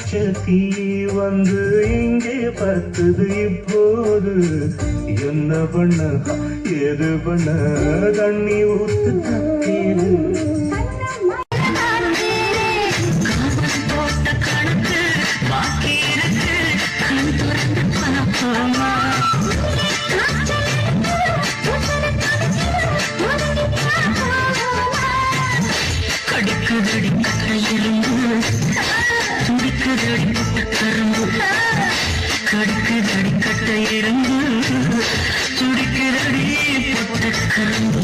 வச்ச தீ வந்து இங்கே பத்துது இப்போது என்ன பண்ண ஏது பண்ண தண்ணி ஊத்து தப்பீரு கடிக்குதடி கரையிருந்து துடிக்குதடி கரும்பு கடிக்குதடி கட்டையிருந்து துடிக்குதடி கரும்பு